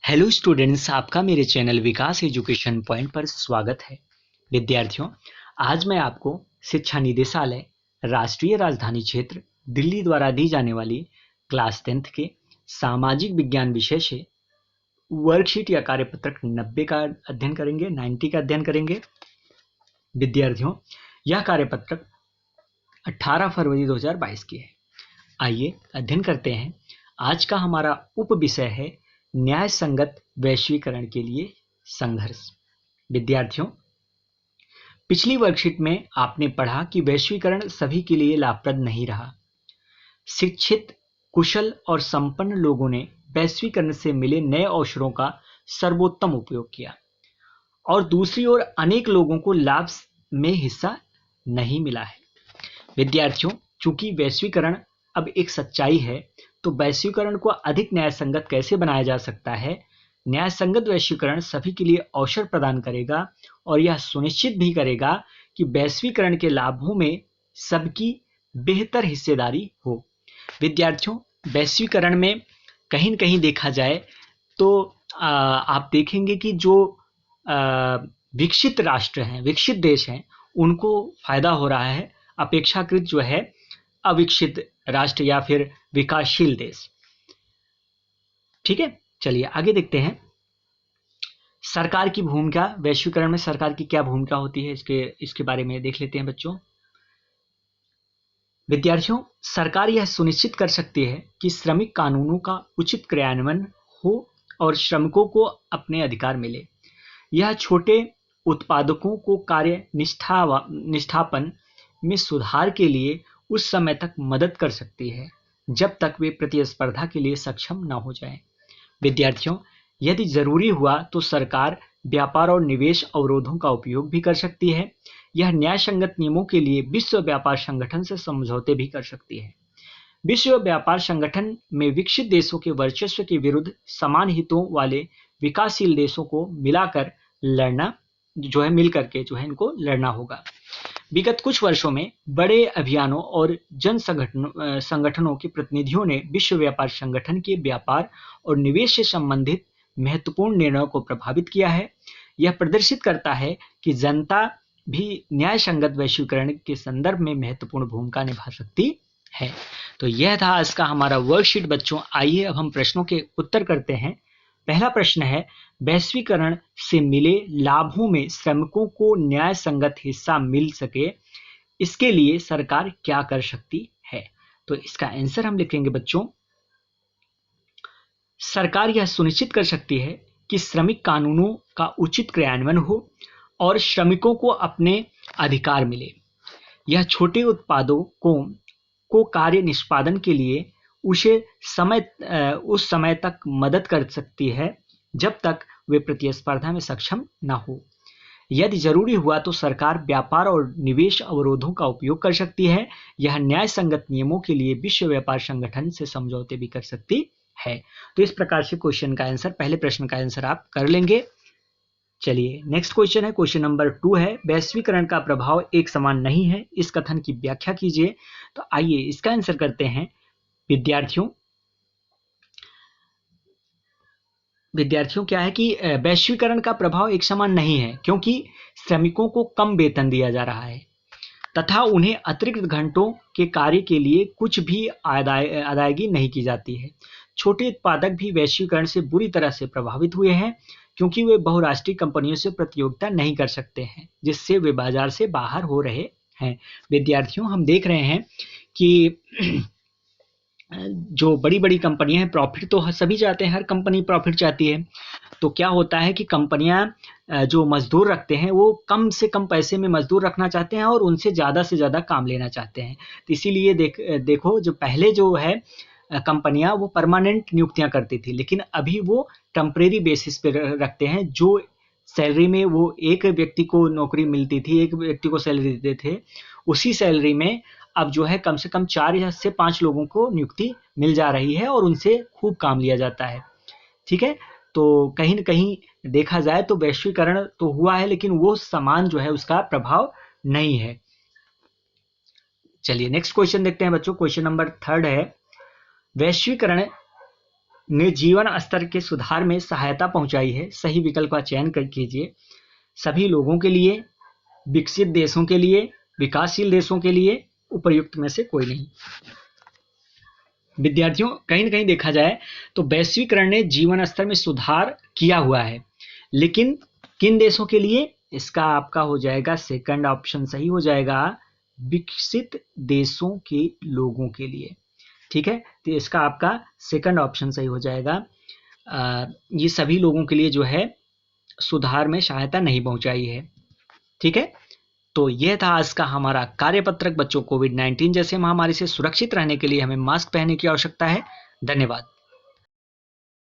Hello students, आपका मेरे channel विकास education point पर स्वागत है। विद्यार्थियों, आज मैं आपको शिक्षा निदेशालय राष्ट्रीय राजधानी क्षेत्र दिल्ली द्वारा दी जाने वाली क्लास 10th के सामाजिक विज्ञान विषय से वर्कशीट या कार्यपत्रक 90 का अध्ययन करेंगे, 90 का अध्ययन करेंगे। विद्यार्थियों, यह कार्यपत्रक 18 फरवरी 2022 की है। आइए अध्ययन करते हैं। आज का हमारा उप विषय है न्याय संगत वैश्वीकरण के लिए संघर्ष। विद्यार्थियों, पिछली वर्कशीट में आपने पढ़ा कि वैश्वीकरण सभी के लिए लाभप्रद नहीं रहा। शिक्षित, कुशल और संपन्न लोगों ने वैश्वीकरण से मिले नए अवसरों का सर्वोत्तम उपयोग किया और दूसरी ओर अनेक लोगों को लाभ में हिस्सा नहीं मिला है। विद्यार्थियों, चूंकि वैश्वीकरण अब एक सच्चाई है, तो वैश्वीकरण को अधिक न्यायसंगत कैसे बनाया जा सकता है? न्यायसंगत वैश्वीकरण सभी के लिए अवसर प्रदान करेगा और यह सुनिश्चित भी करेगा कि वैश्वीकरण के लाभों में सबकी बेहतर हिस्सेदारी हो। विद्यार्थियों, वैश्वीकरण में कहीं न कहीं देखा जाए तो आप देखेंगे कि जो विकसित राष्ट्र हैं, विकसित देश हैं, उनको फायदा हो रहा है अपेक्षाकृत जो है अविकसित राष्ट्र या फिर विकासशील देश। ठीक है, चलिए आगे देखते हैं। सरकार की भूमिका, वैश्वीकरण में सरकार की क्या भूमिका होती है, इसके बारे में देख लेते हैं बच्चों। विद्यार्थियों, सरकार यह सुनिश्चित कर सकती है कि श्रमिक कानूनों का उचित क्रियान्वयन हो और श्रमिकों को अपने अधिकार मिले। यह छोटे उत्पादकों को कार्य निष्ठापन में सुधार के लिए उस समय तक मदद कर सकती है जब तक वे प्रतिस्पर्धा के लिए सक्षम न हो जाएं। विद्यार्थियों, यदि जरूरी हुआ तो सरकार व्यापार और निवेश अवरोधों का उपयोग भी कर सकती है। यह न्यायसंगत नियमों के लिए विश्व व्यापार संगठन से समझौते भी कर सकती है। विश्व व्यापार संगठन में विकसित देशों के वर्चस्व के विरुद्ध समान हितों वाले विकासशील देशों को मिलाकर लड़ना जो है, मिलकर के जो है इनको लड़ना होगा। विगत कुछ वर्षों में बड़े अभियानों और जन संगठनों के प्रतिनिधियों ने विश्व व्यापार संगठन के व्यापार और निवेश से संबंधित महत्वपूर्ण निर्णयों को प्रभावित किया है। यह प्रदर्शित करता है कि जनता भी न्यायसंगत वैश्वीकरण के संदर्भ में महत्वपूर्ण भूमिका निभा सकती है। तो यह था आज का हमारा वर्कशीट बच्चों। आइए अब हम प्रश्नों के उत्तर करते हैं। पहला प्रश्न है, वैश्वीकरण से मिले लाभों में श्रमिकों को न्याय संगत हिस्सा मिल सके, इसके लिए सरकार क्या कर सकती है? तो इसका आंसर हम लिखेंगे बच्चों, सरकार यह सुनिश्चित कर सकती है कि श्रमिक कानूनों का उचित क्रियान्वयन हो और श्रमिकों को अपने अधिकार मिले। यह छोटे उत्पादों को कार्य निष्पादन के लिए उस समय तक मदद कर सकती है जब तक वे प्रतिस्पर्धा में सक्षम न हो। यदि जरूरी हुआ तो सरकार व्यापार और निवेश अवरोधों का उपयोग कर सकती है। यह न्याय संगत नियमों के लिए विश्व व्यापार संगठन से समझौते भी कर सकती है। तो इस प्रकार से क्वेश्चन का आंसर, पहले प्रश्न का आंसर आप कर लेंगे। चलिए नेक्स्ट क्वेश्चन है, क्वेश्चन नंबर 2 है, वैश्वीकरण का प्रभाव एक समान नहीं है, इस कथन की व्याख्या कीजिए। तो आइए इसका आंसर करते हैं। विद्यार्थियों क्या है कि वैश्वीकरण का प्रभाव एक समान नहीं है क्योंकि श्रमिकों को कम वेतन दिया जा रहा है तथा उन्हें अतिरिक्त घंटों के कार्य के लिए कुछ भी अदायगी नहीं की जाती है। छोटे उत्पादक भी वैश्वीकरण से बुरी तरह से प्रभावित हुए हैं क्योंकि वे बहुराष्ट्रीय कंपनियों से प्रतियोगिता नहीं कर सकते हैं, जिससे वे बाजार से बाहर हो रहे हैं। विद्यार्थियों, हम देख रहे हैं कि जो बड़ी बड़ी कंपनियां हैं, प्रॉफिट तो सभी चाहते हैं, हर कंपनी प्रॉफिट चाहती है। तो क्या होता है कि कंपनियां जो मजदूर रखते हैं वो कम से कम पैसे में मजदूर रखना चाहते हैं और उनसे ज़्यादा से ज़्यादा काम लेना चाहते हैं। तो इसीलिए देखो, जो पहले जो है कंपनियां वो परमानेंट नियुक्तियां करती थी, लेकिन अभी वो टेम्परेरी बेसिस पे रखते हैं। जो सैलरी में वो एक व्यक्ति को नौकरी मिलती थी, एक व्यक्ति को सैलरी देते थे, उसी सैलरी में अब जो है कम से कम 4 से 5 लोगों को नियुक्ति मिल जा रही है और उनसे खूब काम लिया जाता है। ठीक है, तो कहीं न कहीं देखा जाए तो वैश्वीकरण तो हुआ है, लेकिन वो समान जो है उसका प्रभाव नहीं है। चलिए नेक्स्ट क्वेश्चन देखते हैं बच्चों। क्वेश्चन नंबर 3 है, वैश्वीकरण ने जीवन स्तर के सुधार में सहायता पहुंचाई है, सही विकल्प का चयन कीजिए। सभी लोगों के लिए, विकसित देशों के लिए, विकासशील देशों के लिए, उपयुक्त में से कोई नहीं। विद्यार्थियों, कहीं ना कहीं देखा जाए तो वैश्वीकरण ने जीवन स्तर में सुधार किया हुआ है, लेकिन किन देशों के लिए? इसका आपका हो जाएगा सेकंड ऑप्शन सही हो जाएगा, विकसित देशों के लोगों के लिए। ठीक है, तो इसका आपका सेकंड ऑप्शन सही हो जाएगा। ये सभी लोगों के लिए जो है सुधार में सहायता नहीं पहुंचाई है। ठीक है, तो यह था आज का हमारा कार्यपत्रक। बच्चों, कोविड-19 जैसे महामारी से सुरक्षित रहने के लिए हमें मास्क पहनने की आवश्यकता है। धन्यवाद।